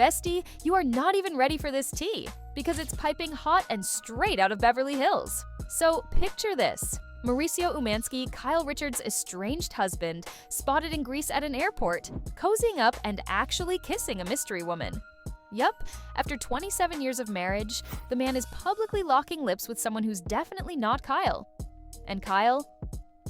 Bestie, you are not even ready for this tea, because it's piping hot and straight out of Beverly Hills. So picture this. Mauricio Umansky, Kyle Richards' estranged husband, spotted in Greece at an airport, cozying up and actually kissing a mystery woman. Yup, after 27 years of marriage, the man is publicly locking lips with someone who's definitely not Kyle. And Kyle?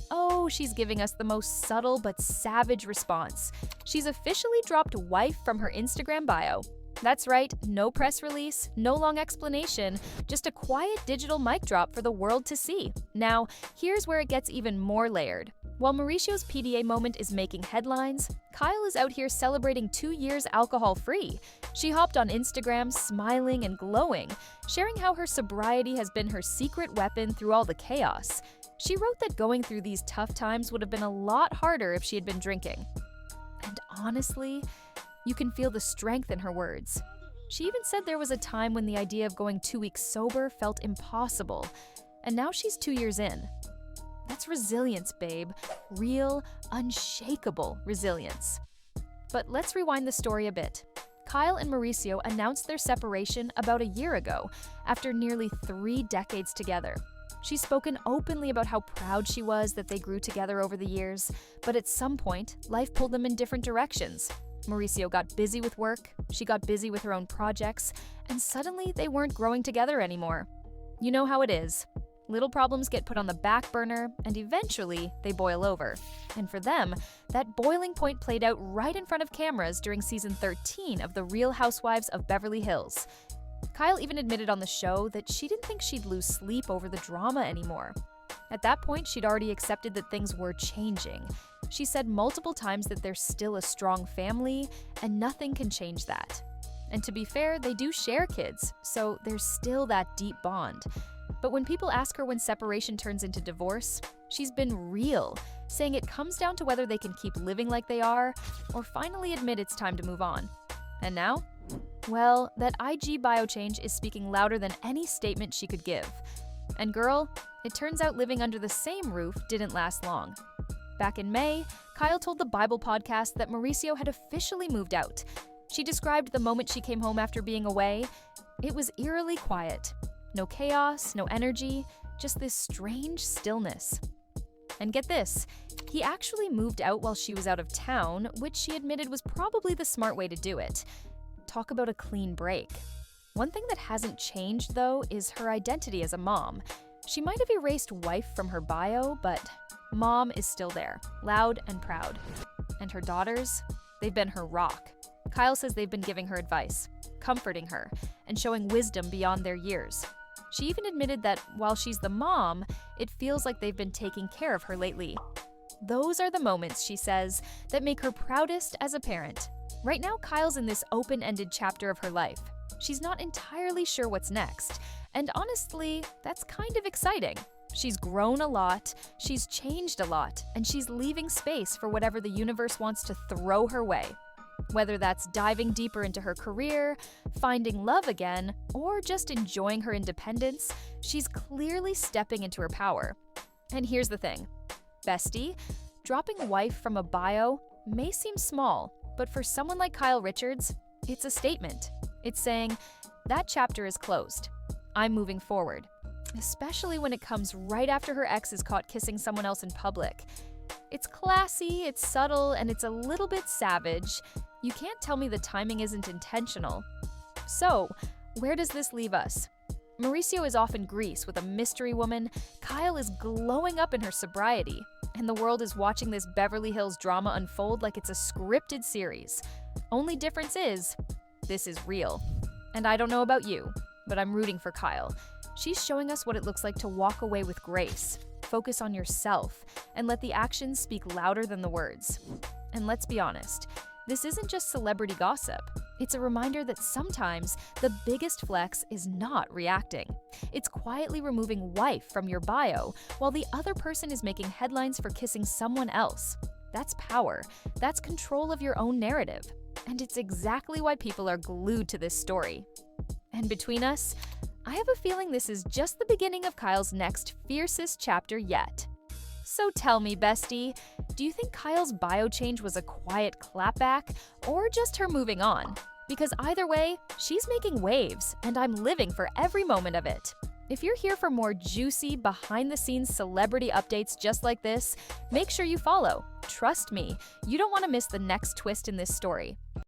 Oh, she's giving us the most subtle but savage response. She's officially dropped wife from her Instagram bio. That's right, no press release, no long explanation, just a quiet digital mic drop for the world to see. Now, here's where it gets even more layered. While Mauricio's PDA moment is making headlines, Kyle is out here celebrating 2 years alcohol-free. She hopped on Instagram smiling and glowing, sharing how her sobriety has been her secret weapon through all the chaos. She wrote that going through these tough times would have been a lot harder if she had been drinking. And honestly, you can feel the strength in her words. She even said there was a time when the idea of going 2 weeks sober felt impossible, and now she's 2 years in. That's resilience, babe. Real, unshakable resilience. But let's rewind the story a bit. Kyle and Mauricio announced their separation about a year ago, after nearly 3 decades together. She's spoken openly about how proud she was that they grew together over the years, but at some point, life pulled them in different directions. Mauricio got busy with work, she got busy with her own projects, and suddenly they weren't growing together anymore. You know how it is. Little problems get put on the back burner, and eventually they boil over. And for them, that boiling point played out right in front of cameras during season 13 of The Real Housewives of Beverly Hills. Kyle even admitted on the show that she didn't think she'd lose sleep over the drama anymore. At that point, she'd already accepted that things were changing. She said multiple times that they're still a strong family, and nothing can change that. And to be fair, they do share kids, so there's still that deep bond. But when people ask her when separation turns into divorce, she's been real, saying it comes down to whether they can keep living like they are, or finally admit it's time to move on. And now? Well, that IG bio change is speaking louder than any statement she could give. And girl, it turns out living under the same roof didn't last long. Back in May, Kyle told the Bible podcast that Mauricio had officially moved out. She described the moment she came home after being away. It was eerily quiet. No chaos, no energy, just this strange stillness. And get this, he actually moved out while she was out of town, which she admitted was probably the smart way to do it. Talk about a clean break. One thing that hasn't changed, though, is her identity as a mom. She might have erased wife from her bio, but mom is still there, loud and proud. And her daughters? They've been her rock. Kyle says they've been giving her advice, comforting her, and showing wisdom beyond their years. She even admitted that while she's the mom, it feels like they've been taking care of her lately. Those are the moments, she says, that make her proudest as a parent. Right now, Kyle's in this open-ended chapter of her life. She's not entirely sure what's next, and honestly, that's kind of exciting. She's grown a lot, she's changed a lot, and she's leaving space for whatever the universe wants to throw her way. Whether that's diving deeper into her career, finding love again, or just enjoying her independence, she's clearly stepping into her power. And here's the thing. Bestie, dropping wife from a bio may seem small, but for someone like Kyle Richards, it's a statement. It's saying, that chapter is closed. I'm moving forward. Especially when it comes right after her ex is caught kissing someone else in public. It's classy, it's subtle, and it's a little bit savage. You can't tell me the timing isn't intentional. So, where does this leave us? Mauricio is off in Greece with a mystery woman, Kyle is glowing up in her sobriety, and the world is watching this Beverly Hills drama unfold like it's a scripted series. Only difference is, this is real. And I don't know about you, but I'm rooting for Kyle. She's showing us what it looks like to walk away with grace, focus on yourself, and let the actions speak louder than the words. And let's be honest, this isn't just celebrity gossip. It's a reminder that sometimes the biggest flex is not reacting. It's quietly removing wife from your bio while the other person is making headlines for kissing someone else. That's power. That's control of your own narrative. And it's exactly why people are glued to this story. And between us, I have a feeling this is just the beginning of Kyle's next fiercest chapter yet. So tell me, bestie, do you think Kyle's bio change was a quiet clapback or just her moving on? Because either way, she's making waves, and I'm living for every moment of it. If you're here for more juicy, behind-the-scenes celebrity updates just like this, make sure you follow. Trust me, you don't want to miss the next twist in this story.